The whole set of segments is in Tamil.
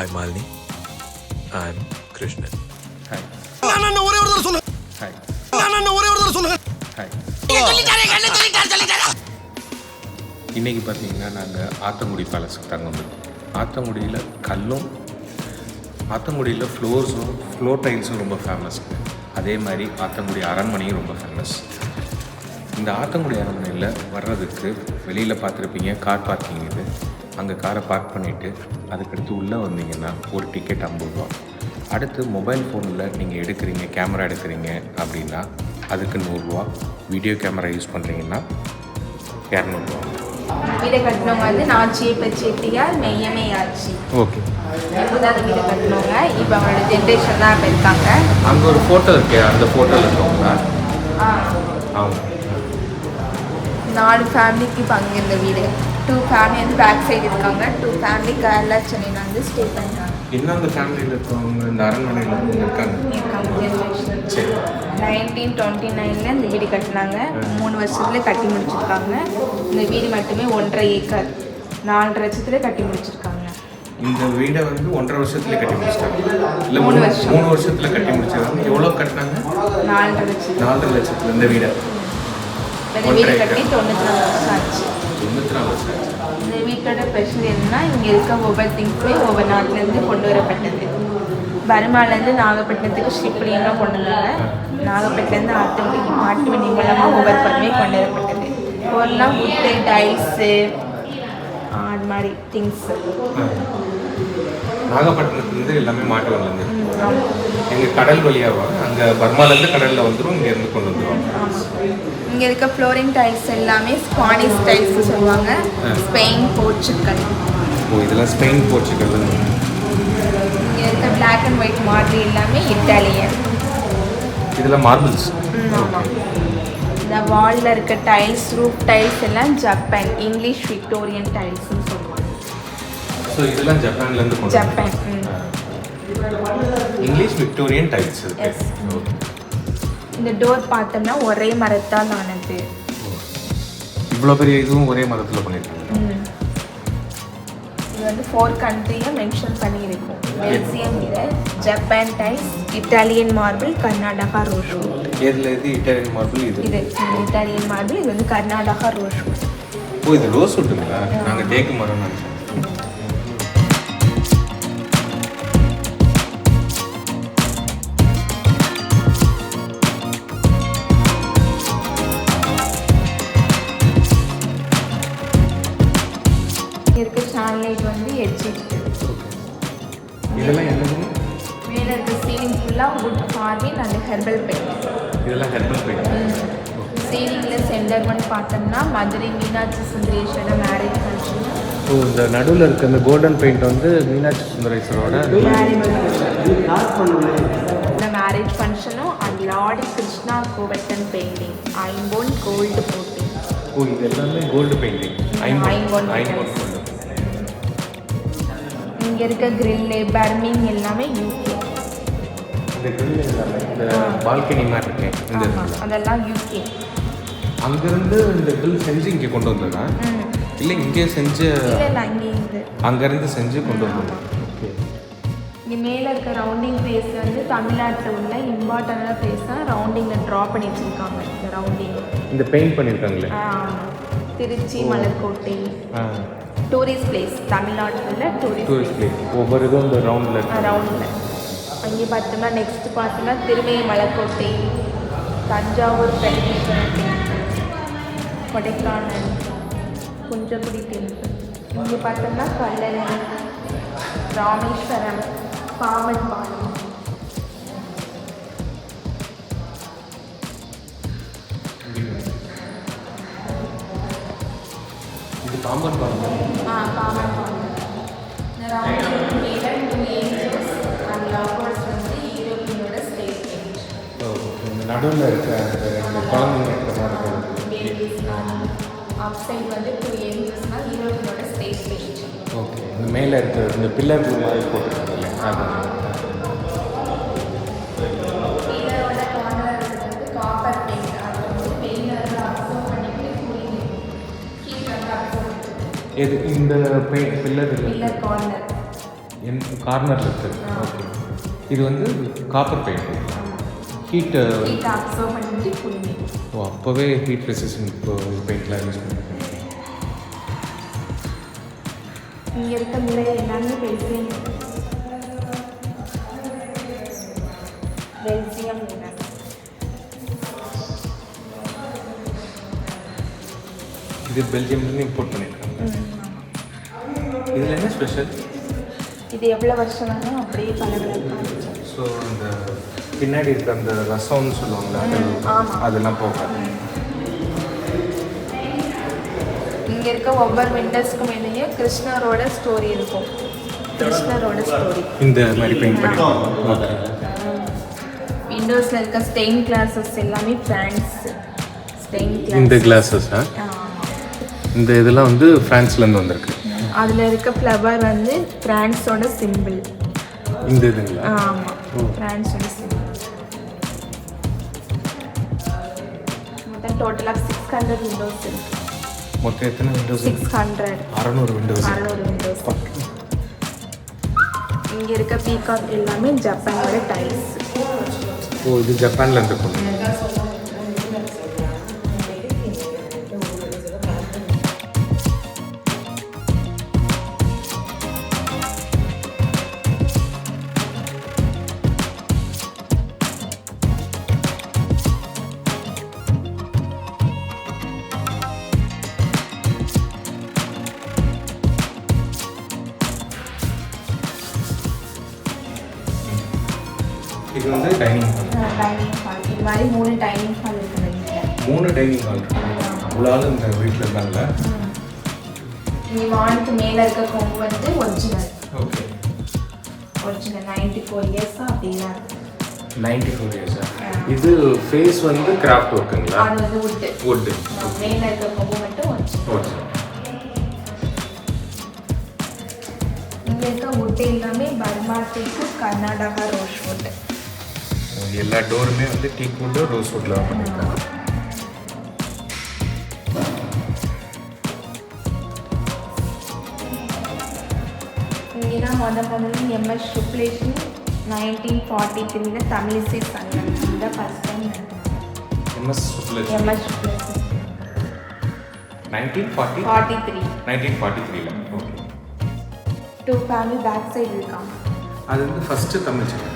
Hi Malini, I'm Krishnan. Hi. நான் ஒரே ஒரு தடவை சொல்லுங்க. Hi. நான் ஒரே ஒரு தடவை சொல்லுங்க. Hi. சொல்லிட்டாரே. இன்றைக்கி பார்த்தீங்கன்னா நாங்கள் ஆத்தங்குடி பேலஸுக்கு தாங்க வந்திருக்கோம். ஆத்தங்குடியில் கல்லும் ஆத்தங்குடியில் ஃப்ளோர் டைல்ஸும் ரொம்ப ஃபேமஸ்ங்க. அதே மாதிரி ஆத்தங்குடி அரண்மனையும் ரொம்ப ஃபேமஸ். இந்த ஆத்தங்குடி அரண்மனையில் வர்றதுக்கு வெளியில் பார்த்துருப்பீங்க கார் பார்க்கிங் இது. அங்கே காரை பார்க் பண்ணிவிட்டு அதுக்கடுத்து உள்ளே வந்தீங்கன்னா ஒரு டிக்கெட் 50 ரூபா. அடுத்து மொபைல் ஃபோனில் நீங்கள் எடுக்கிறீங்க, கேமரா எடுக்கிறீங்க அப்படின்னா அதுக்கு 100 ரூபா. வீடியோ கேமரா யூஸ் பண்ணுறீங்கன்னா 200 ரூபா. வீடு கட்டினவங்க வந்து நாச்சியை பச்சேட்டியார் மெய்யமே ஆச்சு. ஓகே, எப்போதான் வீடு கட்டினவங்க, இப்போ அவங்களோட ஜென்ரேஷன் தான் இப்போ இருக்காங்க. அங்கே ஒரு ஃபோட்டோ இருக்கே, அந்த ஃபோட்டோவில் இருக்கவங்களா? ஆமாம். 4 ஃபேமிலிக்கு இப்போ அங்கே இந்த வீடு. 2 ஃபேமிலி வந்து பேக் சைடு இருக்காங்க. 2 ஃபேமிலி கேரளா சென்னையில் வந்து ஸ்டே பண்ணுறாங்க. இன்னும் அந்த ஃபேமிலியில் இருக்கவங்க இந்த அரண்மனையில் இருக்காங்க. ஜென்ரேஷன் சரி. 1929 இந்த வீடு கட்டினாங்க. 3 வருஷத்துல கட்டி முடிச்சிருக்காங்க. இந்த வீடு மட்டுமே 1.5 ஏக்கர் 4 லட்சத்துல கட்டி முடிச்சிருக்காங்க. இந்த வீடை வந்து 1.5 வருஷத்துல கட்டி முடிச்சிட்டாங்க. இல்லை 3 வருஷம். 3 வருஷத்துல கட்டி முடிச்சிருக்காங்க. எவ்வளோ கட்டினாங்க? 4.5 லட்சம். 4 லட்சத்துல இந்த வீடை. இந்த வீடு கட்டி 94 வருஷம் ஆச்சு. 94 வருஷம் ஆச்சு. இந்த வீட்டோட ஸ்பெஷல் என்னன்னா, இங்கே இருக்க ஒவ்வொரு திங்ஸுமே ஒவ்வொரு நாட்டிலேருந்து கொண்டு வரப்பட்டது. பர்மாலேருந்து நாகப்பட்டினத்துக்கு ஷிப்லிங்கெலாம் கொண்டு வந்தாங்க. நாகப்பட்டினத்துலேருந்து ஆத்தங்குடிக்கு மாட்டு வண்டி மூலமாக ஒவ்வொரு பொருளுமே கொண்டு வரப்பட்டது. பொருள்லாம் வுட்டு, டைல்ஸு, அது மாதிரி திங்ஸு. நாகப்பட்டினத்துலேருந்து எல்லாமே மாட்டு வண்டிலேருந்து எங்கள் கடல் வழியாக அங்கே பர்மாலேருந்து கடலில் வந்துடும், இங்கேருந்து கொண்டு வந்துடுவாங்க. இங்கே இருக்க ஃப்ளோரிங் டைல்ஸ் எல்லாமே ஸ்பானிஷ் டைல்ஸ் சொல்லுவாங்க. ஸ்பெயின், போர்ச்சுகல். ஓ, இதெல்லாம் ஸ்பெயின், போர்ச்சுகல். இங்கே இருக்க பிளாக் அண்ட் ஒயிட் மாடல் எல்லாமே இட்டாலியன். இதெல்லாம் மார்பிள்ஸ். ஆமாம். இந்த வாலில் இருக்க டைல்ஸ், ரூப் டைல்ஸ் எல்லாம் ஜப்பான், இங்கிலீஷ் விக்டோரியன் டைல்ஸ்னு சொல்லுவாங்க. ஸோ இதெல்லாம் ஜப்பான்லேருந்து கொண்டு Japan. English Victorian tiles. Yes. இந்த டோர் பார்த்தோம்னா ஒரே மரத்தால் ஆனது. இவ்வளோ பெரிய இதுவும் ஒரே மரத்தில் பண்ணியிருக்காங்க. இது வந்து 4 கண்ட்ரியும் மென்ஷன் பண்ணியிருக்கும். Belgium mirror, Japan tiles, Italian marble, Karnataka rosewood. எது இட்டாலியன் மார்பிள்? இது இட்டாலியன் மார்பிள். இது வந்து கர்நாடகா ரோஸ்வுட். ஓ, இது ரோஸ்வுட்டுங்களா? நாங்கள் தேக்கு மரம் நினச்சோம். இருக்க ஷான்லைட் வந்து எட்ஜிட். இதெல்லாம் என்னது? மேலே இருக்க சீலிங் ஃபுல்லாக would carving and herbal paint. இதெல்லாம் ஹெர்பல் பெயிண்ட். சீலிங்கில் சென்டர் ஒன் பார்த்தோம்னா மதுரை மீனாட்சி சுந்தரேஸ்வரர் மேரேஜ் ஃபங்க்ஷன். ஓ, இந்த நடுவில் இருக்க இந்த கோல்டன் பெயிண்ட் வந்து மீனாட்சி சுந்தரேஸ்வரோட இந்த மேரேஜ் ஃபங்க்ஷனும் and lord Krishna Govardhan painting, ஐம்பொன் கோல்டு போட்டிங். ஓ, இது எல்லாமே கோல்டு பெயிண்டிங். ஐம்பொன். இங்கே இருக்க கிரில்லு, பர்மிங் எல்லாமே யூகே. இந்த கிரில் எல்லாமே இந்த பால்கனி மாதிரி இருக்கேன் இந்த அதெல்லாம் யூகே. அங்கேருந்து இந்த கிரில் செஞ்சு இங்கே கொண்டு வந்ததா? இல்லை இங்கே செஞ்சு அங்கேருந்து செஞ்சு கொண்டு வந்தோம். ஓகே. இங்கே மேலே இருக்க ரவுண்டிங் பிளேஸ் வந்து தமிழ்நாட்டில் உள்ள இம்பார்ட்டண்டான பிளேஸ் தான். ரவுண்டிங்கில் ட்ரா பண்ணி வச்சுருக்காங்க. இந்த ரவுண்டிங் இந்த பெயிண்ட் பண்ணியிருக்காங்களே. Trichy, Malaikottai tourist place. தமிழ்நாட்டில் உள்ள டூரிஸ்ட் பிளேஸ் ஒவ்வொரு இதுவும் இந்த ரவுண்டில். அங்கே பார்த்தோம்னா நெக்ஸ்ட் பார்த்தோம்னா திருமலை மலர்கோட்டை, தஞ்சாவூர் பெருமேஸ்வரர் டெம்பிள், கொடைக்கானல் குஞ்சக்குடி டெம்பிள். இங்கே பார்த்தோம்னா கல்லணை, ராமேஸ்வரம், பாமன் பாலம். இது பாம்பன் பாலம். பாமன் பாலம். இந்த ராமேஸ்வரம் மேலே 2 ஏஞ்சல்ஸ் அண்ட் லவர்ஸ் வந்து யூரோப்பியனோட ஸ்டேட் பெயிண்ட். இந்த நடுவில் இருக்க அந்த குழந்தைங்க இருக்கிற மாதிரி பேபிஸ் அப் சைடு வந்து 2 ஏஞ்சல்ஸ்னால் யூரோப்பியனோட ஸ்டேட் பெயிண்ட். ஓகே. இந்த மேலே இருக்கிற இந்த பில்லர் மாதிரி போட்டுருக்காங்க இல்லையா? பில்லரோட கார்னர் வந்து காப்பர் பெயிண்ட். அது வந்து பெயிண்ட் வந்து அப்சர்வ் பண்ணிட்டு கூலிங் ஹீட் வந்து அப்சர்வ். எது இந்த பில்லர் பில்லர் கார்னர் கார்னரில் இருக்குது. ஓகே. இது வந்து காப்பர் பெயிண்ட். ஹீட்டு அப்சர்வ் பண்ணிட்டு குளிங்க. ஓ, அப்போவே ஹீட் ரெசிஸ்டன்ட் பெயிண்ட்லாம் யூஸ் பண்ணுறேன். இங்கே இருக்க முறை எல்லாமே பெல்ஜியம் இது பெல்ஜியம்லேருந்து இம்போர்ட் பண்ணியிருக்காங்க. இதில் என்ன ஸ்பெஷல்? இது எவ்வளோ வருஷம் வேணும் அப்படியே கலகலப்பாக. ஸோ அந்த பின்னாடி இருக்க அந்த ரசம்னு சொல்லுவாங்க அதெல்லாம் போகாது. இங்கே இருக்க ஒவ்வொரு விண்டோஸ்க்கு மேலேயும் கிருஷ்ணரோட ஸ்டோரி இருக்கும். கிருஷ்ணரோட ஸ்டோரி இந்த மாதிரி பெயிண்ட் பண்ணிருக்காங்க. விண்டோஸில் இருக்க ஸ்டெயின் கிளாஸஸ் எல்லாமே ஃப்ரான்ஸ் ஸ்டெயின் கிளாஸ். இந்த கிளாஸஸா? இந்த இதெல்லாம் வந்து ஃப்ரான்ஸ்லேருந்து வந்திருக்கு. அதில் இருக்க ஃப்ளவர் வந்து ஃப்ரான்ஸோட சிம்பிள். இந்த இதுங்களா? ஆமாம், ஃப்ரான்ஸோட சிம்பிள். மொத்தம் டோட்டலாக 600 விண்டோஸ் இருக்குது. மொத்தம் எத்தனை விண்டோஸ்? 600. 600 விண்டோஸ். 600 விண்டோஸ். இங்கே இருக்க பீகாக் எல்லாமே ஜப்பானோட டைல்ஸ். ஓ, இது ஜப்பான்ல இருந்து கொண்டு இது வந்து டைனிங் ஹால். இது மாதிரி 3 டைனிங் ஹால் இருக்குது வீட்டில். 3 டைனிங் ஹால் இவ்வளோ இந்த வீட்டில் இருந்தாங்க. இங்கே வானுக்கு மேலே இருக்க கொம்பு வந்து ஒரிஜினல். ஓகே. ஒரிஜினல் 94 இயர்ஸாக அப்படின்னா 94 இயர்ஸா? இது ஃபேஸ் வந்து கிராஃப்ட் ஒர்க்குங்களா? அது வந்து வுட்டு. மேலே இருக்க கொம்பு மட்டும் ஒரிஜினல். இங்கே இருக்க வுட்டு எல்லாமே பர்மா டீக்கு கர்நாடகா ரோஸ் வுட்டு. எல்லா டோருமே வந்து டீக் வுட்டு ரோஸ் வுட்டில் பண்ணியிருக்காங்க. இங்கே தான் முதல்ல எம்எஸ் சுப்லேஷன் 1943 தமிழிசை சங்கம் இந்த first time MS Subbulakshmi 1943. Okay. 2 family back side இருக்காங்க. அது வந்து ஃபஸ்ட்டு தமிழ் சங்கம்.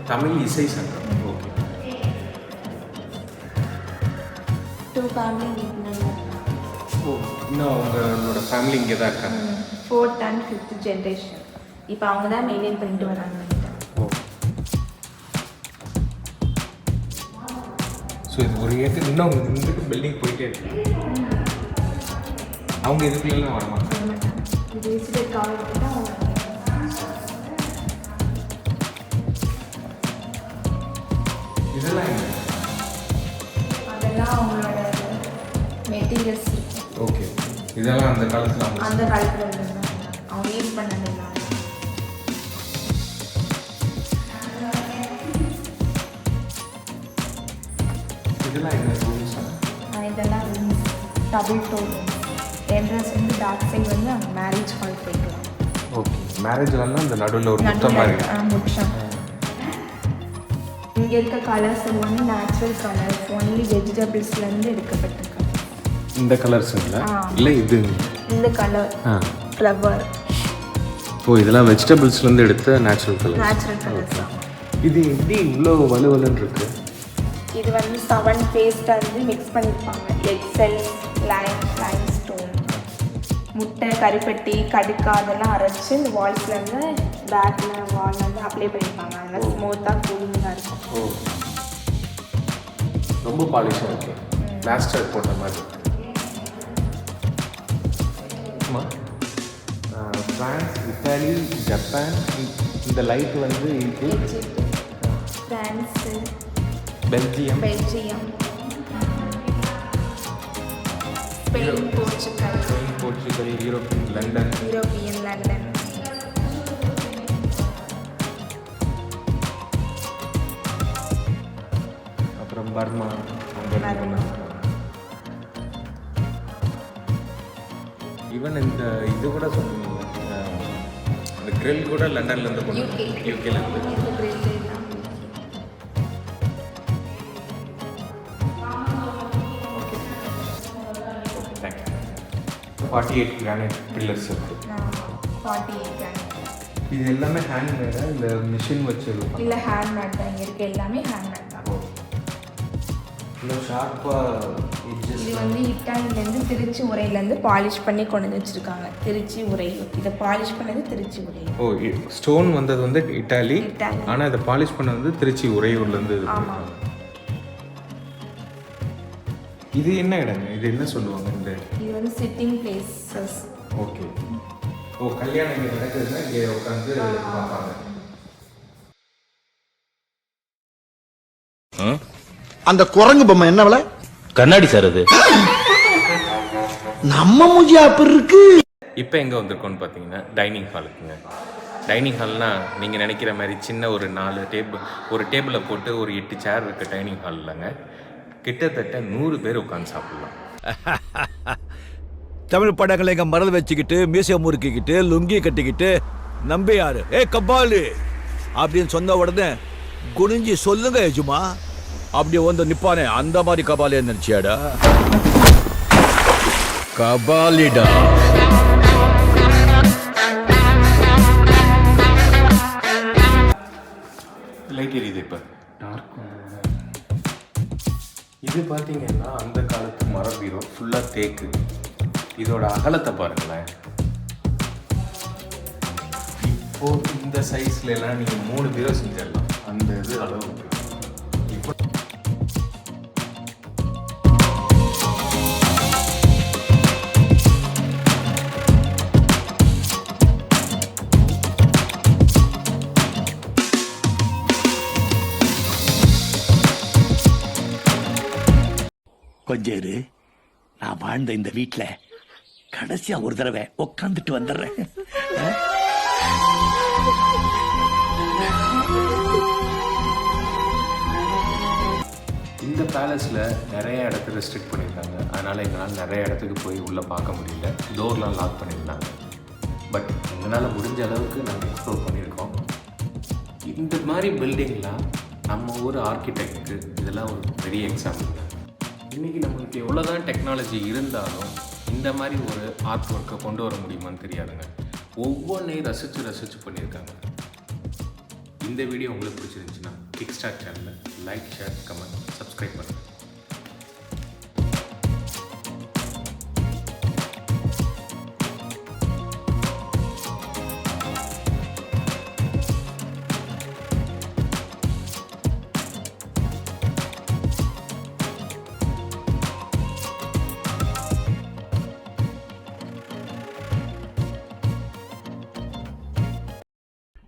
தமிழ் இசை சங்கம். ஓகே. 2 ஃபேமிலி வீட்டில். ஓ, இன்னும் அவங்களோட ஃபேமிலி இங்கே தான் இருக்காங்க. 4th and 5th generation. இப்போ அவங்க தான் மெயின்டைன் பண்ணிட்டு வராங்க. ஓ, ஸோ இது ஒரு ஏற்று இன்னும் அவங்க இருந்துட்டு பில்டிங் போயிட்டே இருக்கு. அவங்க இதுக்குள்ளெல்லாம் வரமாட்டாங்க. இது விசிட்டர் காலேஜ் தான் அவங்க. இதெல்லாம் என்ன? அதெல்லாம் அவங்களோட மெட்டீரியல்ஸ் இருக்கு. ஓகே. இதெல்லாம் அந்த காலத்தில் அந்த காலத்தில் அவங்க யூஸ் பண்ணது. இதெல்லாம் என்ன ரூம்ஸா? இதெல்லாம் ரூம்ஸ் டபுள் டோர். என்ட்ரன்ஸ் வந்து பேக் சைடு வந்து அவங்க மேரேஜ் ஹால் போய்க்கலாம். ஓகே. மேரேஜ் ஹால்னால் அந்த நடுவில் ஒரு முத்தம் மாதிரி. முட்டம். இங்கே இருக்க கலர்ஸ் எல்லாமே நேச்சுரல் கலர்ஸ், ஒன்லி வெஜிடபிள்ஸ்லேருந்து எடுக்கப்பட்டிருக்காங்க. இந்த கலர்ஸுங்களா? இல்லை இது இந்த கலர் ஃப்ளவர். ஓ, இதெல்லாம் வெஜிடபிள்ஸ்லேருந்து எடுத்த நேச்சுரல் கலர்ஸ். இது எப்படி இவ்வளோ வலுவலுன்னு இருக்கு? இது வந்து 7 பேஸ்ட்டாக வந்து மிக்ஸ் பண்ணியிருப்பாங்க. எக் செல்ஸ், லைம் ஸ்டோன், முட்டை, கருப்பட்டி, கடுக்கா அதெல்லாம் அரைச்சி இந்த வால்ஸ்லேருந்து பேக்கில் வால் வந்து அப்ளை பண்ணியிருப்பாங்க. அதனால் ஸ்மூத்தாக கூலிங்காக இருக்கும். ஓ, ரொம்ப பாலிஷாக இருக்கு. பிளாஸ்டர் போட்ட மாதிரி. ஆமாம். France, Italy, Japan. இந்த லைட் வந்து France, Belgium, Spain, Portugal, European London. அப்புறம் பர்மா. ஈவன் இந்த இது கூட சொன்னீங்க இந்த கிரில் கூட லண்டன்லேருந்து கொண்டு UK. யூகேலேருந்து. இந்த grill எல்லாம். தேங்க்யூ. 48 கிரானைட் பில்லர்ஸ் இருக்குது. 48 grand. இது எல்லாமே ஹேண்ட்மேடா இல்லை மிஷின் வச்சது? இல்லை ஹேண்ட்மேட் தான், இங்கே இருக்க எல்லாமே ஹேண்ட்மேட் தான். இல்லை ஷார்ப்பாக இது வந்து இட்டாலியிலேருந்து திருச்சி உரையிலேருந்து பாலிஷ் பண்ணி கொண்டு வந்து வச்சுருக்காங்க. திருச்சி உரை, இதை பாலிஷ் பண்ணது திருச்சி உரை. ஓ, ஸ்டோன் வந்தது வந்து இட்டாலி, இட்டாலி. ஆனால் இதை பாலிஷ் பண்ணது வந்து திருச்சி உறையூர்லேருந்து. ஆமாம். இது என்ன இடங்க? இது என்ன சொல்லுவாங்க? இந்த இது வந்து சிட்டிங் பிளேசஸ். ஓகே. ஓ, கல்யாணம் இங்கே நடக்குதுன்னா இங்கே உட்காந்து பார்ப்பாங்க. அந்த குரங்கு பொம்மை என்ன விலை? கண்ணாடி சார் அது. நம்ம மூஞ்சி அப்படி இருக்கு. இப்போ எங்கே வந்திருக்கோன்னு பார்த்தீங்கன்னா டைனிங் ஹாலுக்குங்க. டைனிங் ஹால்னால் நீங்கள் நினைக்கிற மாதிரி சின்ன ஒரு 4 டேபிள், ஒரு டேபிளை போட்டு ஒரு 8 சேர் இருக்க டைனிங் ஹால் இல்லைங்க. கிட்டத்தட்ட 100 பேர் உட்காந்து சாப்பிட்லாம். தமிழ் படங்களை எங்க மறந்து வச்சுக்கிட்டு மியூசியம் முறுக்கிக்கிட்டு லுங்கி கட்டிக்கிட்டு நம்பியாரு கபாலு அப்படின்னு சொன்ன உடனே குனிஞ்சி சொல்லுங்க எஜுமா அப்படி வந்து நிப்பானே, அந்த மாதிரி கபாலே நினைச்சியாடா? கபாலிடா. லைட் எரியுது இப்போ டார்க். இது பார்த்தீங்கன்னா அந்த காலத்து மர பீரோ, ஃபுல்லாக தேக்கு. இதோட அகலத்தை பாருங்களேன். இப்போ இந்த சைஸ்ல எல்லாம் நீங்கள் 3 பீரோ செஞ்சிடலாம். அந்த இது அளவு இப்போ கொஞ்சம் இரு, நான் வாழ்ந்த இந்த வீட்டுல கடைசியா ஒரு தடவை உட்காந்துட்டு வந்துடுறேன். இந்த பேலஸில் நிறைய இடத்த ரெஸ்ட்ரிக்ட் பண்ணியிருக்காங்க. அதனால் எங்களால் நிறைய இடத்துக்கு போய் உள்ளே பார்க்க முடியல. டோர்லாம் லாக் பண்ணியிருந்தாங்க. பட் எங்களால் முடிஞ்ச அளவுக்கு நாங்கள் எக்ஸ்ப்ளோர் பண்ணியிருக்கோம். இந்த மாதிரி பில்டிங்லாம் நம்ம ஊர் ஆர்கிடெக்டுக்கு இதெல்லாம் ஒரு பெரிய எக்ஸாம்பிள். இன்றைக்கி நம்மளுக்கு எவ்வளோ தான் டெக்னாலஜி இருந்தாலும் இந்த மாதிரி ஒரு ஆர்ட் ஒர்க்கை கொண்டு வர முடியுமான்னு தெரியாதுங்க. ஒவ்வொன்றையும் ரசித்து பண்ணியிருக்காங்க. இந்த வீடியோ உங்களுக்கு பிடிச்சிருந்துச்சுன்னா கிக்ஸ்டார்ட் சேனலை லைக், ஷேர், கமெண்ட், சப்ஸ்கிரைப் பண்ணுங்கள்.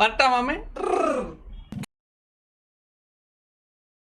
வரட்டா மாமே.